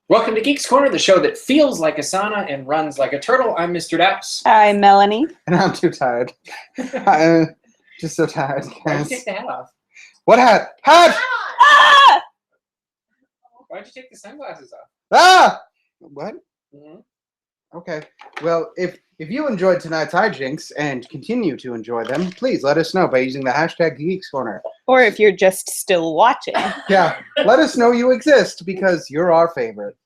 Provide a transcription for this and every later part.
Welcome to Geeks Corner, the show that feels like a sauna and runs like a turtle. I'm Mr. Daps. I'm Melanie. And I'm too tired. I'm just so tired. Why'd you take the hat off? What hat? Hat! Ah! Why'd you take the sunglasses off? Ah! What? Mm-hmm. Okay. Well, if you enjoyed tonight's hijinks and continue to enjoy them, please let us know by using the hashtag Geeks Corner. Or if you're just still watching. Yeah, let us know you exist because you're our favorite.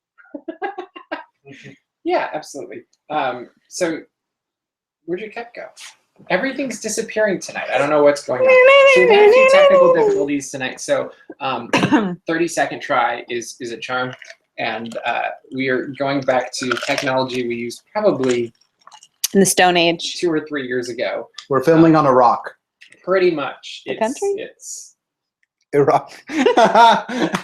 Yeah, absolutely. So, where'd your cup go? Everything's disappearing tonight. I don't know what's going on. So we've had a few technical difficulties tonight. So, 30-second try is a charm. And we are going back to technology we used probably In the Stone Age. 2 or 3 years ago. We're filming on a rock. Pretty much. The country? It's Iraq.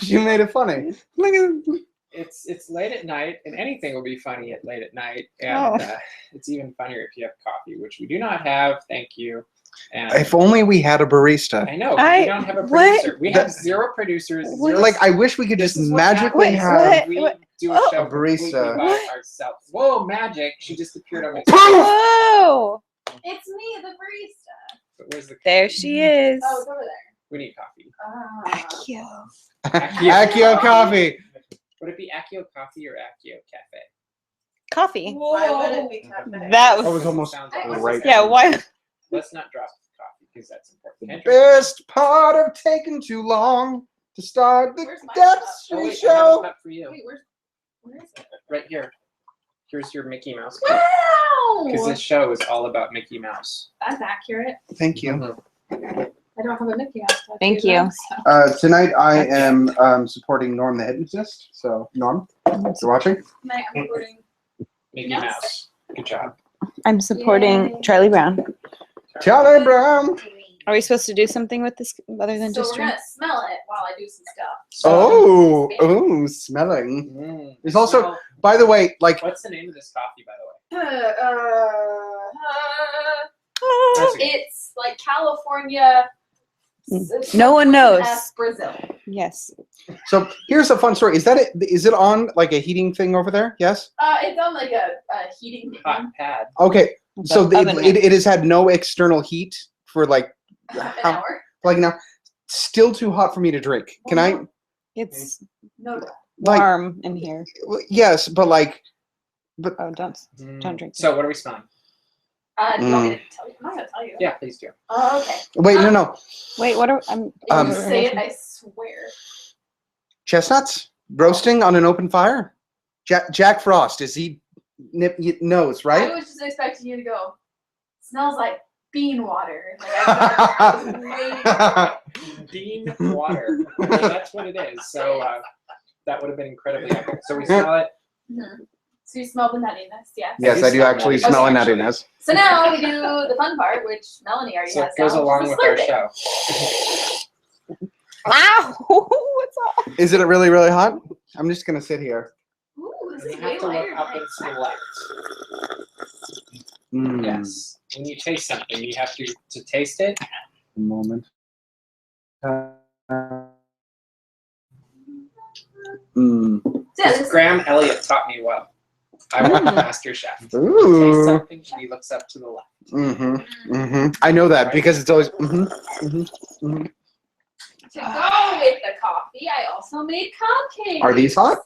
You made it funny. Look at it's late at night, and anything will be funny at late at night. And Oh. it's even funnier if you have coffee, which we do not have. Thank you. And if only we had a barista. I know, but we don't have a producer. We have 0 producers. Zero, Like, I wish we could this just is what magically happens have. when What? we do a Oh. show A barista. completely by ourselves. Whoa, magic! She just appeared on my screen. Whoa! It's me, the barista. But where's the There coffee? she is. Oh, it's over there. We need coffee. Cute. Accio coffee. Would it be Accio Coffee or Accio Cafe? Coffee. Why would it be cafe? That I was almost Sounds right. Yeah, why? Let's not drop the coffee because that's important. Can't drop Best part of taking too long to start the Where's my Daps it. Oh, wait, I have a show. cup for you. Wait, where is it? Right here. Here's your Mickey Mouse. Because Wow! this show is all about Mickey Mouse. That's accurate. Thank you. Mhm. I don't have a Mickey Mouse tattoo, Thank you. though, Tonight I am supporting Norm the Hypnotist. So, Norm, if you're watching. Tonight I'm recording. Mickey Yes. Mouse. Good job. I'm supporting Yay. Charlie Brown. Charlie Brown. Are we supposed to do something with this other than So just we're drink? gonna smell it while I do some stuff. Oh, smelling. There's also, Smell- by the way, like, What's the name of this coffee, by the way? It's like California. No one knows. Brazil. Yes. so here's a fun story. Is that it? Is it on like a heating thing over there? Yes. It's on like a heating thing. Hot pad. Okay. So The oven mitt. it has had no external heat for like An how, hour. like now. Still too hot for me to drink. Can I? It's No. Like, warm in here. yes, but like, Oh, don't drink. So what are we smelling? Do you want me to tell you? I'm not gonna tell you. Yeah, please do. Oh, okay. wait, no. Wait, what are I'm If you say it, I swear. Chestnuts roasting on an open fire. Jack Frost. Is he knows, I right? was just expecting you to go. Smells like bean water. Like, I was Bean water. Okay, that's what it is. So that would have been incredibly epic. So we smell it. Mhm. So you smell the nuttiness, yes? Yes, I do actually Okay, smell a actually. nuttiness. So now we do the fun part, which Melanie already So has. it goes down, along which with is our slurping. show. Ow! What's up? Is it really, really hot? I'm just gonna sit here. Ooh, this You is way have to lighter look up than and I select. Mm. Yes. When you taste something, you have to taste it. A moment. Yeah, this Graham Elliott taught me well. I want a master chef. Taste Ooh. something, he looks up to the left. I know that because it's always. To go with the coffee, I also made cupcakes. Are these hot?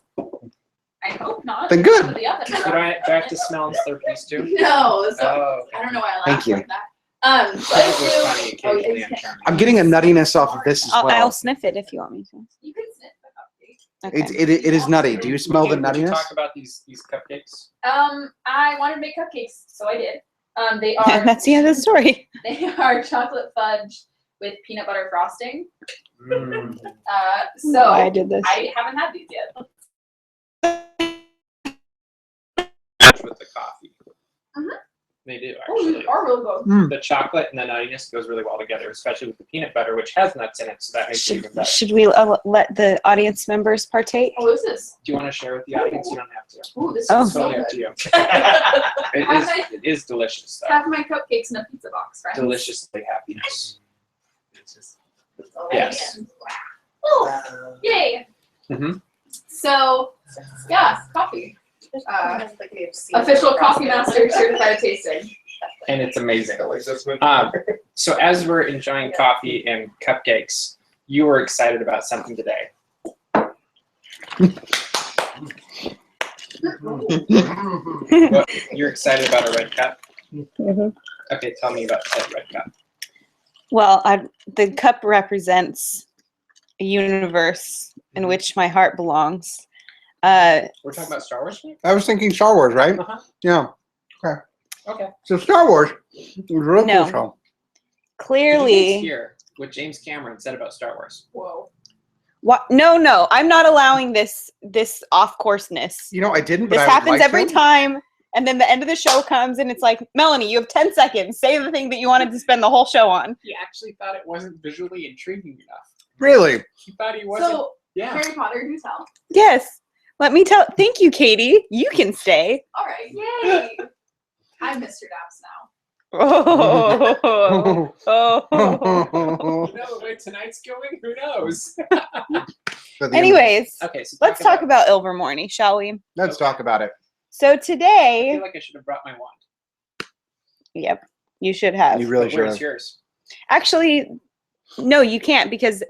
I hope not. Then good. Out of the oven. Do I have to smell and slurp these too? No, so Oh, I don't know why I Thank laughed you. like that. So That I was do. funny. Oh, Occasionally, yeah, I'm charming. I'm getting a nuttiness off of this as I'll well. sniff it if you want me to. You can sniff the cupcake. Okay. It is nutty. Do you smell the Would you nuttiness? talk about these cupcakes? I wanted to make cupcakes, so I did. They are That's the end of the story. they are chocolate fudge with peanut butter frosting. Mm. So Why I did this. I haven't had these yet. With the coffee. Mhm. They do Oh, actually. these are really good. The chocolate and the nuttiness goes really well together, especially with the peanut butter, which has nuts in it, so that makes it even better. Should we let the audience members partake? Oh, this is. Do you want to share with the audience? You don't have to. Ooh, this Oh. is so Totally up to good. you. It is delicious, though. Have my cupcakes in a pizza box, friends. Deliciously happiness. Oh, Yes. yeah. Oh, yay! Mhm. So, yeah, coffee. Official Coffee Master certified tasting. And it's amazing. So as we're enjoying coffee and cupcakes, you were excited about something today. What, you're excited about a red cup? Mhm. Okay, tell me about that red cup. Well, the cup represents a universe in which my heart belongs. We're talking about Star Wars? I was thinking Star Wars, right? Uh-huh. Yeah. Okay. Okay. So Star Wars is a real No. cool show. Did you Clearly, hear what James Cameron said about Star Wars? Whoa. what? No, I'm not allowing this off-courseness. You know, I didn't, but This I would happens like every to. time, and then the end of the show comes, and it's like, Melanie, you have 10 seconds. Say the thing that you wanted to spend the whole show on. He actually thought it wasn't visually intriguing enough. Really? He thought he wasn't. So, Yeah. Harry Potter, do tell. Yes. Let me tell. Thank you, Katie. You can stay. All right, yay! I'm Mr. Daps now. Oh. Oh. You know the way tonight's going? Who knows? So the- Anyways, Okay, so let's talk about Ilvermorny, shall we? Let's talk about it. So I today, feel like I should have brought my wand. yep, you should have. You really But should where's have. yours? Actually, no, you can't because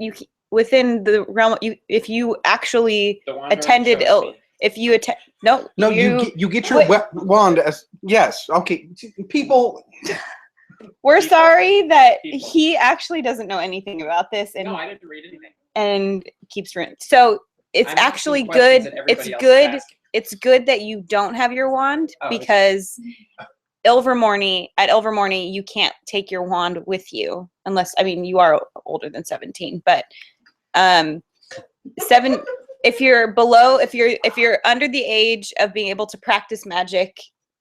within the realm. If you actually The wand attended shows me. if you attend, no, No, you get your Wait. wand as yes. Okay, people. we're People. sorry that People. he actually doesn't know anything about this and No, I didn't read anything. and keeps rent. So it's I'm asking actually questions good. that everybody It's else is good. asking. It's good that you don't have your wand Oh, okay. because Ilvermorny, you can't take your wand with you unless, I mean, you are older than 17, but if you're under the age of being able to practice magic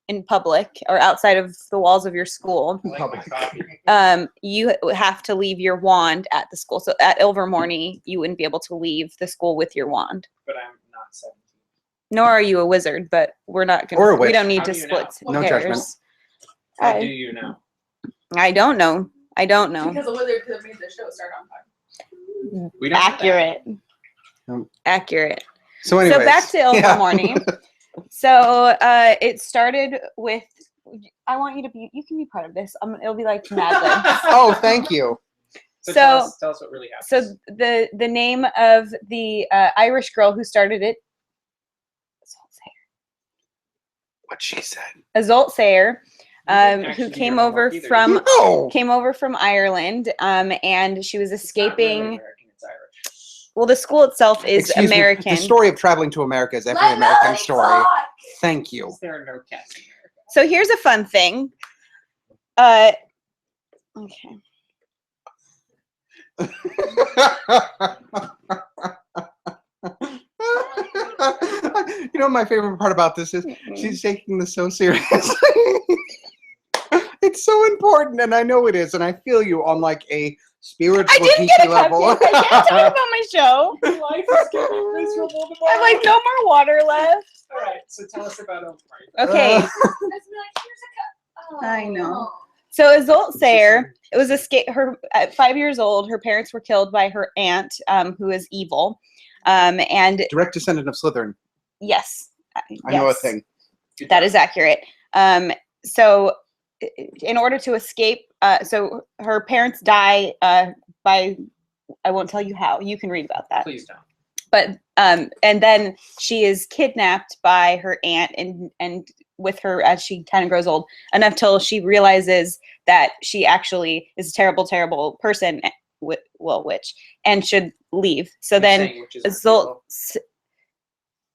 in public or outside of the walls of your school, I like my coffee. you have to leave your wand at the school. So at Ilvermorny, you wouldn't be able to leave the school with your wand. But I'm not 17. Nor are you a wizard, but we're not Or a gonna. We witch. don't need How to do you split know? No hairs. judgment. How do you know? I don't know. I don't know. Because a wizard could have made the show start on time. We don't know that. Accurate. Um, Accurate. So anyways, So back to Ilvermorny. So it started with. I want you to be. You can be part of this. It'll be like Mad Libs. Oh, thank you. So, So- tell us what really happened. So the name of the Irish girl who started it, What she said. Azult Sayer, didn't who actually do came your over homework either, from did you? No. Ireland, and she was It's not really escaping. American, it's Irish. Well, the school itself is Excuse me, American. the story of traveling to America is every Let American Melanie story. talk! Thank you. There are no cats in America. So here's a fun thing. Okay. You know, my favorite part about this is she's taking this so seriously. It's so important, and I know it is, and I feel you on like a spiritual I didn't get a geeky level. cupcake. I can't talk about my show. Life is getting miserable tomorrow. I have like no more water left. All right, so tell us about Ilvermorny. Okay. Let's be like, here's a cup. Oh, I know. So Azult Sayer, it was her at 5 years old. Her parents were killed by her aunt, who is evil, and Direct descendant of Slytherin. yes, I know a yes, thing. that is accurate. So in order to escape, so her parents die by, I won't tell you how. You can read about that. Please don't. But and then she is kidnapped by her aunt and with her as she kind of grows old enough till she realizes that she actually is a terrible, terrible person, witch, and should leave. So You're then saying witches aren't Azult,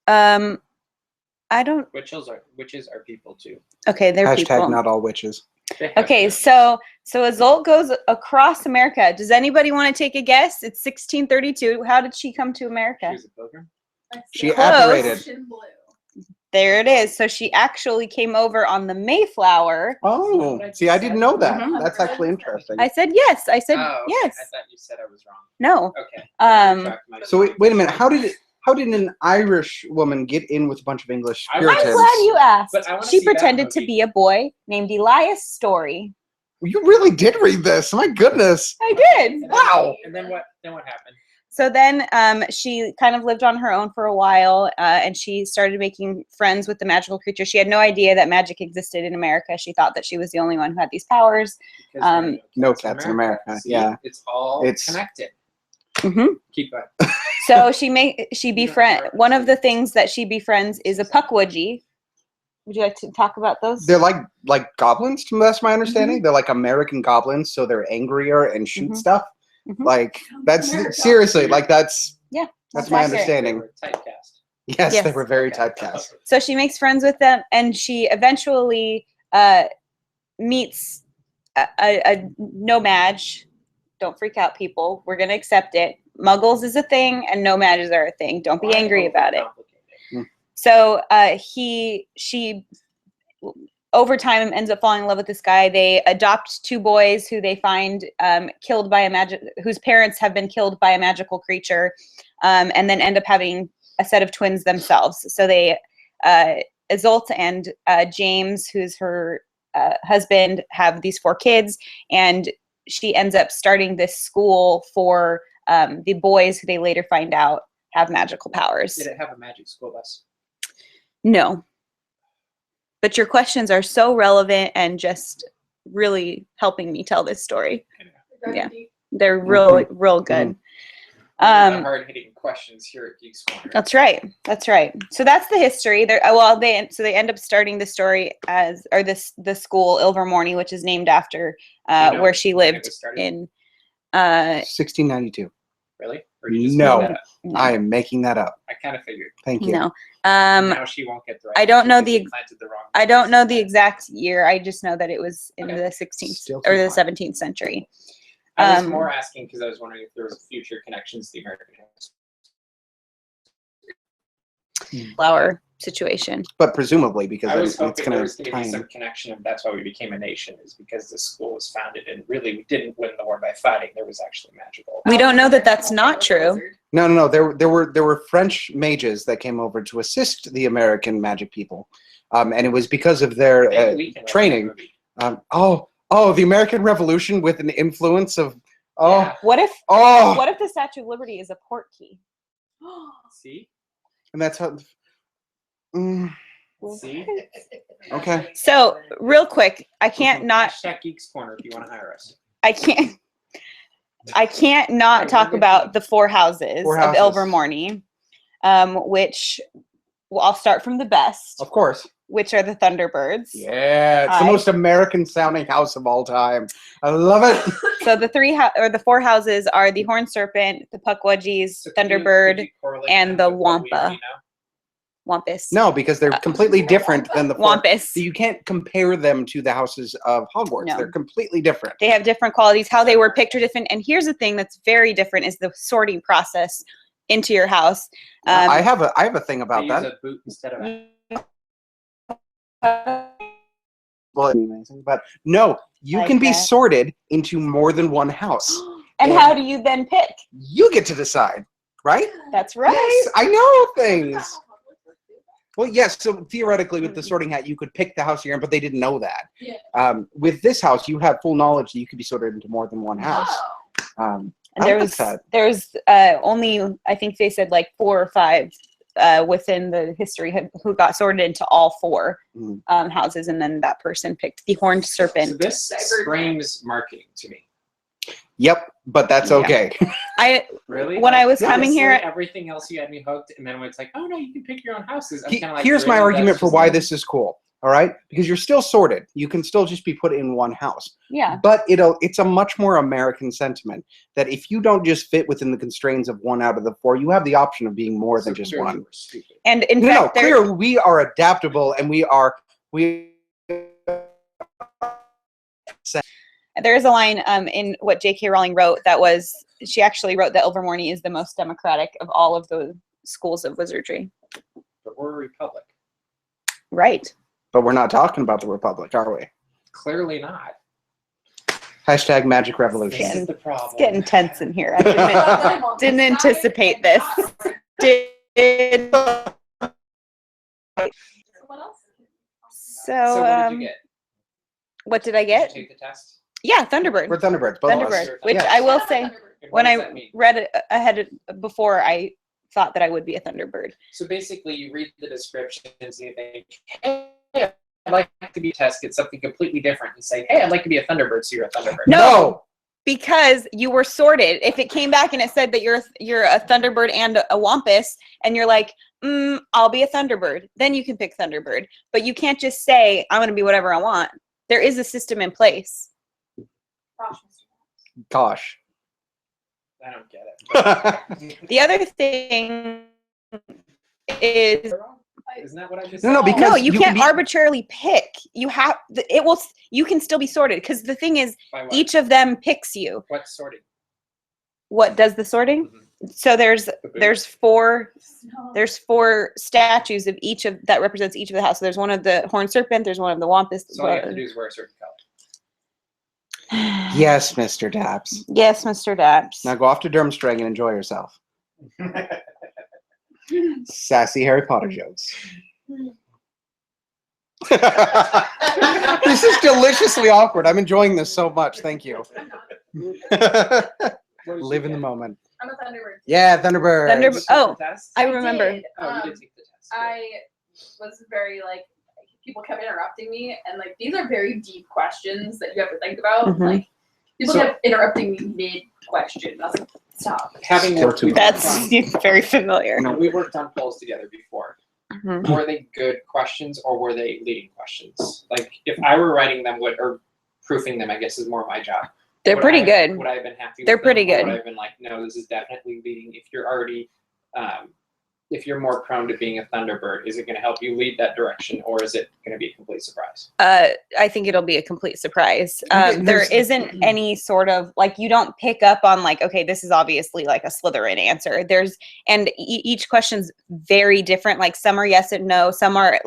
people? I don't. Witches are people too. Okay, they're Hashtag people. not all witches. They have Okay, to. so Azult goes across America. Does anybody want to take a guess? It's 1632. How did she come to She America? was a pilgrim. She Close. apparated. Ocean blue. There it is. So she actually came over on the Mayflower. Oh, see, I didn't know that. Mhm. That's actually interesting. I said yes. I said Oh, okay. yes. I thought you said I was wrong. No. Okay. So wait a minute. How did an Irish woman get in with a bunch of English I'm I'm Puritans? glad you asked. But I wanna She see that pretended to movie. be a boy named Elias Story. You really did read this. My goodness. I did. Wow. And then what? Then what happened? So then she kind of lived on her own for a while, and she started making friends with the magical creature. She had no idea that magic existed in America. She thought that she was the only one who had these powers. Because there are No cats in America. See, Yeah. it's all connected. Hmm. Keep going. So she befriend one of the things that she befriends is a puckwudgie. Would you like to talk about those? They're like goblins, to that's my understanding. They're like American goblins, so they're angrier and shoot stuff. Like that's seriously like that's my accurate. understanding. They were typecast. Yes, they Yes. were very Okay. typecast. So she makes friends with them, and she eventually meets a no madge. Don't freak out, people. We're gonna accept it. Muggles is a thing, and no madges are a thing. Don't be angry about it. So she over time ends up falling in love with this guy. They adopt 2 boys who they find killed by whose parents have been killed by a magical creature, and then end up having a set of twins themselves. So they Isolt and James, who's her husband, have these 4 kids, and she ends up starting this school for the boys who they later find out have magical powers. Did it have a magic school bus? No. But your questions are so relevant and just really helping me tell this story. Yeah. They're real good. The hard-hitting questions here at Geeks Corner. That's right. That's right. So that's the history. They end up starting the story as the school Ilvermorny, which is named after where she when it lived was started? in 1692. Really? Or you just No. made that up? I am making that up. I kind of figured. Thank you. no. Now she won't get the right I don't answer know because the you planted the wrong I don't know the seeds. exact year. I just know that it was in Okay. the 16th Still or too the far. 17th century. I was more asking because I was wondering if there was future connections to the American Flower situation. But presumably because I was it's hoping there going was to going to tie be in. some connection of that's why we became a nation, is because the school was founded and really we didn't win the war by fighting. There was actually magical. We don't know that that's not true. No. There were French mages that came over to assist the American magic people, and it was because of their Maybe we can write training. that movie. The American Revolution with an influence of Yeah. What if oh, what if the Statue of Liberty is a port key? See? and that's how. See? Okay. So real quick, I can't not Hashtag Geeks Corner if you want to hire us. I can't not Hey, talk we're about good. the 4 houses Four of houses. Ilvermorny, which I'll start from the best, Of course. which are the Thunderbirds. Yeah, it's the Hi. most American sounding house of all time. I love it. So the 4 houses are the Horned Serpent, the Puckwudgies, So could Thunderbird, you correlate and them the with what we Wampa. already know? Wampus. No, because they're completely different than the four. Wampus. You can't compare them to the houses of Hogwarts. No. They're completely different. They have different qualities. How they were picked are different. And here's the thing that's very different is the sorting process into your house. I have a thing They about use that. a boot instead of a... Well, amazing, but no, you Like can be that. sorted into more than one house. And how do you then pick? You get to decide, right? That's right. Yes, I know things. Well, yes. So theoretically, with the sorting hat, you could pick the house you're in, but they didn't know that. Yeah. With this house, you have full knowledge that you could be sorted into more than one house. And I like that. there's only, I think they said like 4 or 5 within the history who got sorted into all 4 houses, and then that person picked the Horned Serpent. So this screams marketing to me. Yep, but that's Yeah. okay. Really? When I was Honestly, coming here- everything else you had me hooked, and then when it's like, oh no, you can pick your own houses. I'm kinda like, Here's my really? argument That's for just why like- this is cool. All right, because you're still sorted. You can still just be put in one house. Yeah. But it's a much more American sentiment that if you don't just fit within the constraints of 1 out of the 4, you have the option of being more than So just clearly one. we're stupid. And in No, fact, there- clear. We are adaptable, and we there is a line in what J.K. Rowling wrote that was, she actually wrote that Ilvermorny is the most democratic of all of the schools of wizardry. But we're a republic. Right. But we're not talking about the Republic, are we? Clearly not. Hashtag Magic Revolution. This is the problem. It's getting tense in here. I didn't anticipate this. Did What else? So what did you get? what did I Did you get? take the test? Yeah, Thunderbird. We're Thunderbirds. Both of us. Thunderbird, which Yes. I will say, And what When does I that mean? read it ahead before, I thought that I would be a Thunderbird. So basically, you read the descriptions and you think, hey, I'd like to be a test, get something completely different, and say, hey, I'd like to be a Thunderbird, so you're a Thunderbird. No. Because you were sorted. If it came back and it said that you're a Thunderbird and a Wampus, and you're like, I'll be a Thunderbird, then you can pick Thunderbird. But you can't just say, I'm going to be whatever I want. There is a system in place. Gosh. I don't get it. The other thing is Isn't that what I just No, no, said? because no, you you can't can be- arbitrarily pick. You have it will. You can still be sorted because the thing is, By what? each of them picks you. What's sorting? What does the sorting? Mhm. So there's four Snow. there's four statues of each of that represents each of the house. So there's one of the horned serpent. There's one of the wampus. So all you have to do is wear a certain color. Yes, Mr. Daps. Yes, Mr. Daps. Now go off to Durmstrang and enjoy yourself. Sassy Harry Potter jokes. This is deliciously awkward. I'm enjoying this so much. Thank you. What did you Live in the get? moment. I'm a Thunderbird. Yeah, Thunderbird. Thunder- Did you take Oh, the test? I remember. did. Oh, you did take the test. I was very people kept interrupting me, and these are very deep questions that you have to think about. Mhm. People So- kept interrupting me mid-question. I was like, stop. Having Still worked, too we much. worked That's very familiar. on, we worked on polls together before. Mhm. Were they good questions or were they leading questions? Like if I were writing them, or proofing them, I guess is more my job. They're Would pretty I- good. Would I have been happy? They're with pretty them, or good. Would I have been like, no, this is definitely leading. If you're already, if you're more prone to being a Thunderbird, is it going to help you lead that direction, or is it going to be a complete surprise? I think it'll be a complete surprise. There There's- isn't any sort of you don't pick up on okay, this is obviously a Slytherin answer. And each question's very different. Like some are yes and no, some are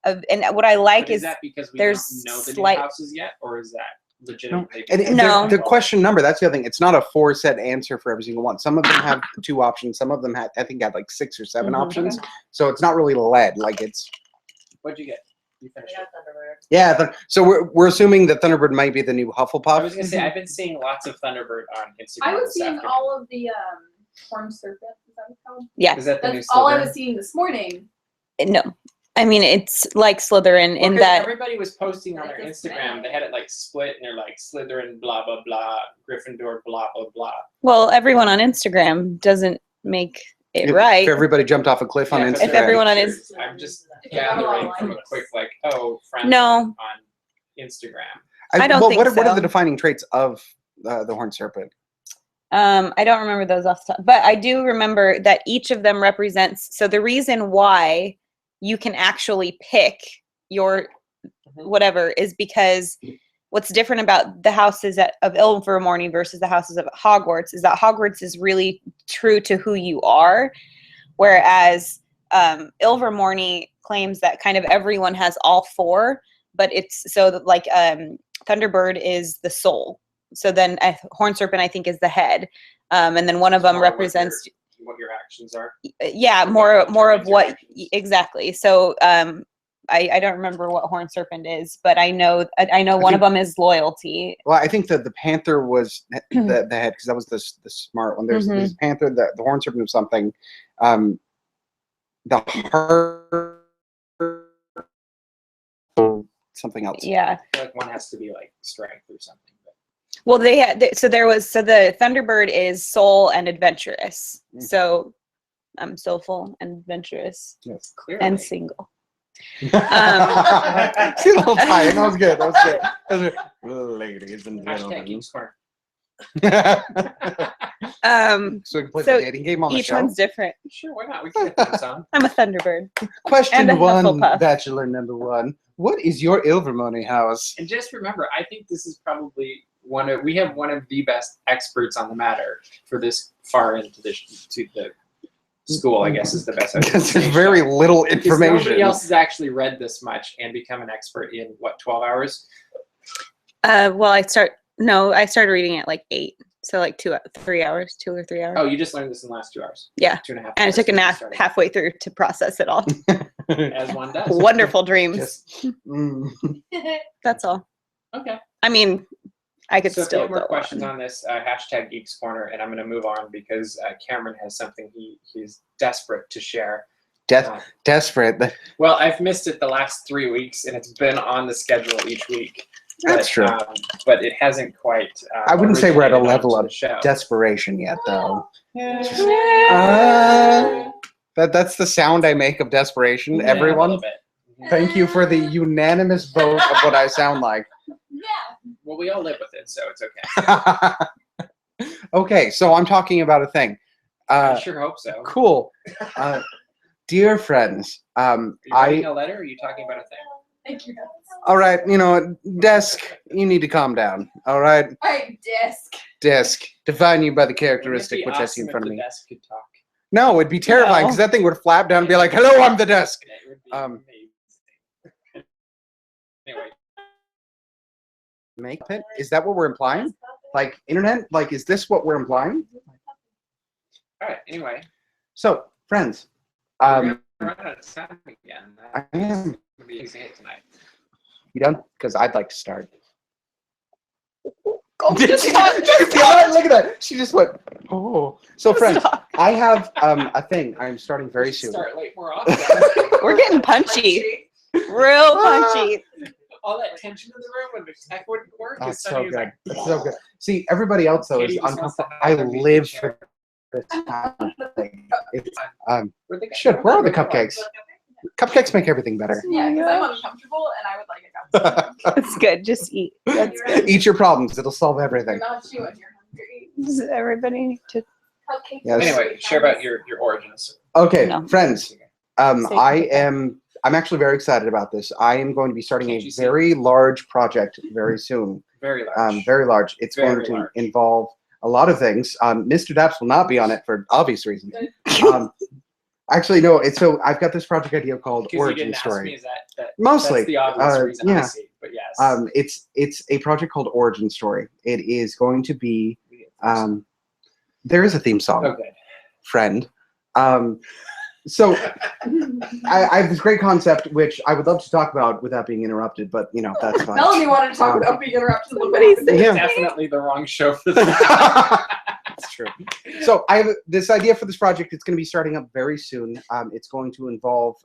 and what I like But is is that because we there's don't know the slight- new houses yet, or is that legitimately? And No. the question number, that's the other thing. It's not a 4 set answer for every single one. Some of them have 2 options. Some of them had 6 or 7 Mhm. options. So it's not really led. It's What'd you get? You finished it. yeah. So we're assuming that Thunderbird might be the new I Hufflepuff. was gonna say I've been seeing lots of Thunderbird on Instagram. I was this seeing afternoon. all of the horned serpent. Is that what it's called? yeah. Is that the new That's all I Slytherin? was seeing this morning. No, I mean it's like Slytherin Well, in 'cause that everybody was posting on their Like this Instagram. man. They had it split, and they're Slytherin, blah blah blah, Gryffindor, blah blah blah. well everyone on Instagram doesn't make it If right. everybody jumped off a cliff on Yeah, 'cause Instagram. If everyone on pictures. I'm just gathering from a quick friends No. on Instagram. I don't well, think what are so. the defining traits of the Horned Serpent? I don't remember those off the top, but I do remember that each of them represents. So the reason why you can actually pick your whatever is because what's different about the houses of Ilvermorny versus the houses of Hogwarts is that Hogwarts is really true to who you are, whereas Ilvermorny claims that kind of everyone has all 4, but it's so that Thunderbird is the soul. So then Horned Serpent I think is the head, and then one of them More represents what your actions are. yeah Or more what of what interactions. exactly. So I don't remember what Horned Serpent is, but I know one of think- them is loyalty. Well, I think that the Panther was the head because that was the smart one. There's Mhm. Panther, the Horned Serpent was something. The heart, something else. Yeah. I feel like one has to be strength or something. But Well, they had so the Thunderbird is soul and adventurous. Mhm. So I'm soulful and adventurous Yes. clearly. and single. See a little tired. That was good. That was good. Ladies and Hashtag gentlemen. Geeks Corner. So we can play So the dating game on the Each show. one's different. Sure, why not? We can get them some. I'm a Thunderbird. Question and a 1, Hufflepuff. Bachelor number 1. What is your Ilvermorny house? And just remember, I think this is probably we have one of the best experts on the matter for this far into the school, I guess is the best. Because there's very little Because information. nobody else has actually read this much and become an expert in 12 hours? Well, I started reading at 8, so 3 hours, 2 or 3 hours. Oh, you just learned this in the last 2 hours. Yeah. 2.5 hours. And I took a since you nap started. halfway through to process it all. As one does. Wonderful dreams. Just, mm. That's all. Okay. I mean, I could So if you still have more go questions on. on this, hashtag Geeks Corner, and I'm going to move on because Cameron has something he's desperate to share. Desperate. Well, I've missed it the last 3 weeks, and it's been on the schedule each week. That's true. But it hasn't quite. I wouldn't say we're at a originated level onto of the show. desperation yet, though. Yeah. That's the sound I make of desperation. Yeah, a Everyone, little bit. thank you for the unanimous vote of what I sound like. Yeah. Well, we all live with it, so it's okay. Okay, so I'm talking about a thing. I sure hope so. Cool. Dear friends, Are you writing a letter, or are you talking about a thing? Thank you. all right, you know, desk, you need to calm down. All right, All right, desk. desk, define you by the Wouldn't it characteristic be which I see in awesome front if of the me. desk could talk? No, it'd be terrifying because that thing would flap down and be like, "Hello, I'm the desk." It would be Um, amazing. Anyway, Make it? Is that what we're implying? Like internet? Like, is this what we're implying? all right. Anyway, So, friends, we're gonna run out of time again. I am. Gonna be using it tonight. You done? Because I'd like to start. Go, just She stop, just- just yeah, stop. look at that. She just went, oh. So, friends, Stop. I have a thing. I'm starting very We should soon. Start late. We're off. We're getting punchy. Real punchy. All that tension in the room when the tech wouldn't work. Oh, is it's so suddenly good. like, It's so good. See, everybody else though is Katie just wants to uncomfortable. I have their music live share. for this kind of thing. It's, Where'd they go? shit, where are the Where'd they go? cupcakes? Cupcakes make everything better. Yeah, because I'm uncomfortable and I would like a cupcake. That's good. Just eat. That's good. Eat your problems. It'll solve everything. Not you when you're hungry. Does everybody to Cupcakes. Yes. Anyway, share about your origins. Okay, No. friends. Say I'm actually very excited about this. I am going to be starting Can't a you see? very large project very soon. Very large. Very large. It's Very going to large. involve a lot of things. Mr. Daps will not be on it for obvious reasons. Actually, no. So I've got this project idea called Because you Origin didn't ask Story. me, is that Mostly, that's the obvious reason I yeah. see. But yes. It's a project called Origin Story. It is going to be. There is a theme song, Oh, good. friend. So I have this great concept which I would love to talk about without being interrupted, but you know that's fine. Melanie wanted to talk about being interrupted. Somebody say Yeah. Definitely the wrong show for that. That's true. So I have this idea for this project. It's going to be starting up very soon. It's going to involve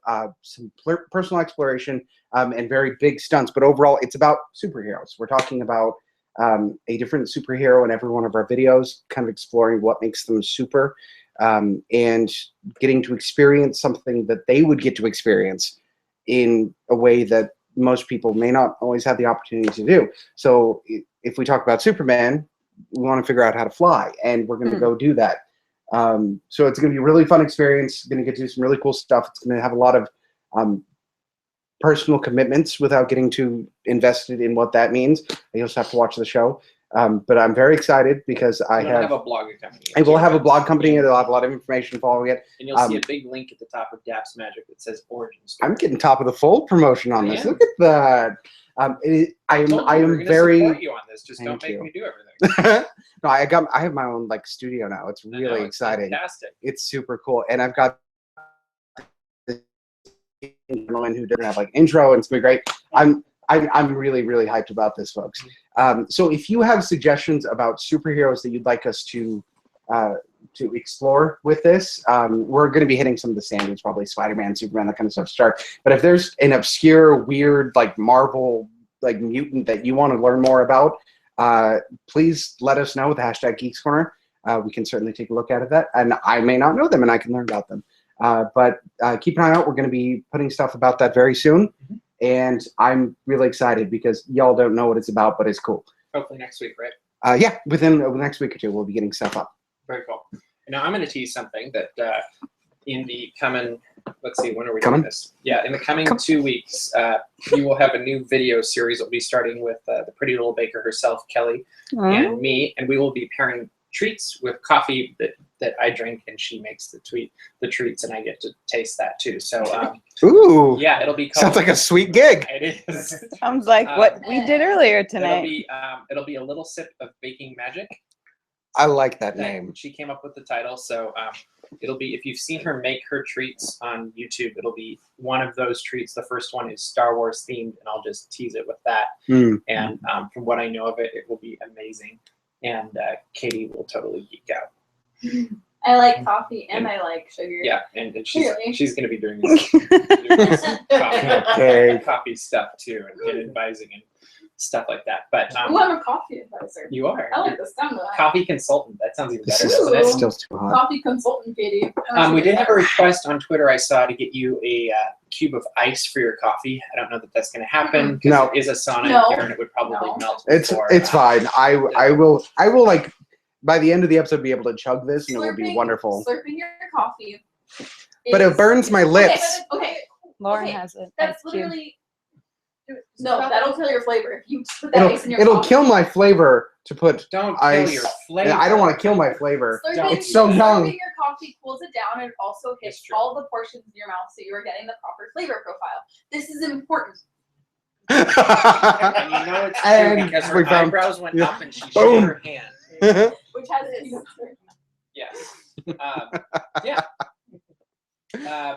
some personal exploration and very big stunts. But overall, it's about superheroes. We're talking about a different superhero in every one of our videos, kind of exploring what makes them super and getting to experience something that they would get to experience in a way that most people may not always have the opportunity to do. So if we talk about Superman, we want to figure out how to fly, and we're going to go do that. So it's going to be a really fun experience. Going to get to do some really cool stuff. It's going to have a lot of personal commitments without getting too invested in what that means. You also have to watch the show. But I'm very excited because I You have a blog company. I will have a blog company. It'll have a lot of information following it. And you'll see a big link at the top of DAPs Magic that says Origin Story. I'm getting top of the fold promotion on I this. am. Look at that. I am We're very. gonna support you on this. Just don't Thank make you. me do everything. No, I have my own like studio now. It's I know, really it's exciting. Fantastic. It's super cool, and I've got this gentleman who doesn't have like intro, and it's gonna be great. I'm really hyped about this, folks. So if you have suggestions about superheroes that you'd like us to explore with this, we're going to be hitting some of the standards, probably Spider-Man, Superman, that kind of stuff to start. But if there's an obscure, weird, like Marvel, like mutant that you want to learn more about, please let us know with the hashtag Geeks Corner. We can certainly take a look at that, and I may not know them, and I can learn about them. But keep an eye out. We're going to be putting stuff about that very soon. And I'm really excited because y'all don't know what it's about, but it's cool. Hopefully next week, right? Yeah, within the next week or two, we'll be getting stuff up. Very cool. Now I'm going to tease something that in the coming, let's see, when are we Coming? doing this? Yeah, in the coming 2 weeks, you will have a new video series. It'll be starting with the pretty little baker herself, Kelly, and me, and we will be pairing treats with coffee that I drink, and she makes the treats, and I get to taste that too. So Ooh, yeah, it'll be called, sounds like a sweet gig. it is. Sounds like what we did earlier tonight. It'll be a little sip of baking magic. I like that that name. She came up with the title, so It'll be, if you've seen her make her treats on YouTube, it'll be one of those treats. The first one is Star Wars themed, and I'll just tease it with that. And from what I know of it, it will be amazing. And Katie will totally geek out. I like coffee and I like sugar. Yeah, and Clearly. she's going to be doing this coffee stuff too, and advising and stuff like that. But Ooh, I'm a coffee advisor. you are. I like the sound of that. Coffee consultant. That sounds even better, This doesn't is it? still too hot. Coffee consultant, Katie. We did have a request on Twitter I saw to get you a cube of ice for your coffee. I don't know that that's going to happen because No. it is a sauna No. in here and it would probably No. melt. It's before, fine. I will like by the end of the episode be able to chug this and it will be Slurping- wonderful. Slurping your coffee. But it is- burns my lips. Okay. Lauren Okay, has it. That's Thank you. literally. No, that'll kill your flavor if you put that ice in your It'll coffee. kill my flavor to put Don't kill ice. your flavor. I don't want to kill my flavor. Slurping, It's so young. Slurping your coffee cools it down and it also hits That's true. all the portions in your mouth so you are getting the proper flavor profile. This is important. And you know it's true And because her we found- eyebrows went yeah. up and she Boom. shook her hand. Which has its Yes. Yeah.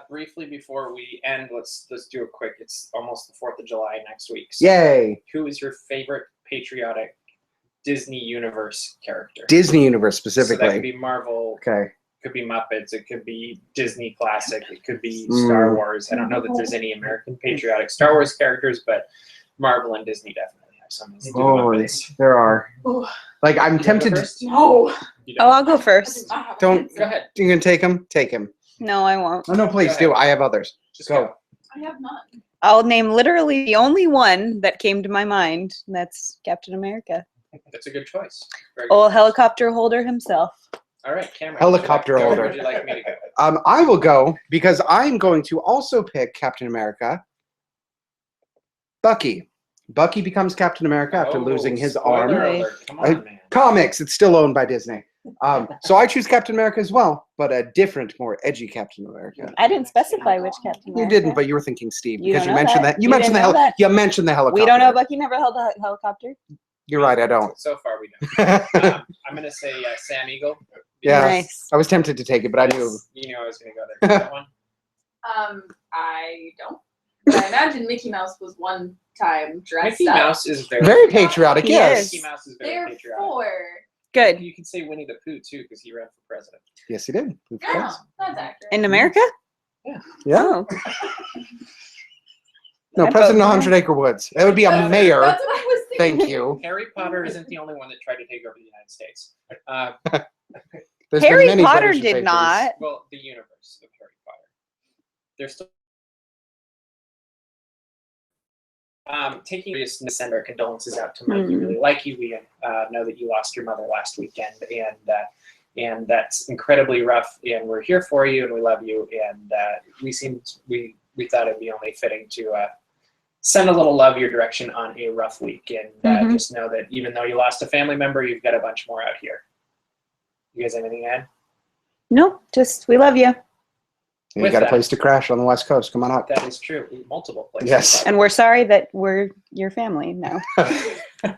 Briefly before we end, let's do a quick. It's almost the 4th of July next week. So Yay. who is your favorite patriotic Disney Universe character? Disney Universe So that could specifically. be Marvel, Okay. could be Muppets, it could be Disney Classic, it could be Star Wars. I don't know that there's any American patriotic Star Wars characters, but Marvel and Disney definitely have some. Let's do the Oh, Muppets. there are. Ooh. Like I'm You wanna go tempted. first? No. You Oh, don't? I'll go first. Don't. Go ahead. You gonna take him? Take him. No, I won't. Oh no, please Go do. ahead. I have others. Just Go. go. I have none. I'll name literally the only one that came to my mind. And that's Captain America. That's a good choice. Very good Old choice. helicopter holder himself. All right, Cameron. Helicopter where holder. would you like me to go? I will go because I'm going to also pick Captain America. Bucky. Bucky becomes Captain America after Oh, losing his spoiler arm. alert. Come on, man. Comics, it's still owned by Disney. So I choose Captain America as well, but a different, more edgy Captain America. I didn't specify which Captain America. You didn't, but you were thinking Steve You because don't you know mentioned that. that. You You mentioned the didn't know that. You mentioned the helicopter. We don't know Bucky never held a helicopter. You're right. I don't. So far, we don't. I'm going to say Sam Eagle. Yeah. Nice. I was tempted to take it, but I knew. You knew I was going to go there for that one. I don't. But I imagine Mickey Mouse was one time dressed Mickey up. Mouse is very, Very patriotic. He Yes. is. Mickey Mouse is very patriotic. Therefore, Good. You can say Winnie the Pooh too, because he ran for president. Yes, he did. Of no, course. that's accurate. In America? Yeah. Oh. No, I'd President vote of no. 100 Acre Woods. That would be a mayor. That's what I was thinking. Thank you. Harry Potter isn't the only one that tried to take over the United States. There's been Harry many Potter British did invaders. not. Well, the universe of Harry Potter. They're still taking just to send our condolences out to Mike. We really like you. We know that you lost your mother last weekend, and that's incredibly rough. And we're here for you, and we love you. And we thought it'd be only fitting to send a little love your direction on a rough week, and just know that even though you lost a family member, you've got a bunch more out here. You guys have anything to add? No, just we love you. You With got a that- place to crash on the West Coast. Come on up. That is true. Multiple places. Yes. And we're sorry that we're your family now. But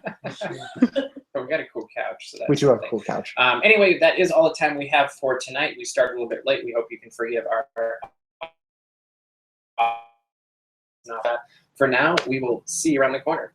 we got a cool couch. So that's We do have a something. cool couch. Anyway, that is all the time we have for tonight. We started a little bit late. We hope you can forgive our. For now, we will see you around the corner.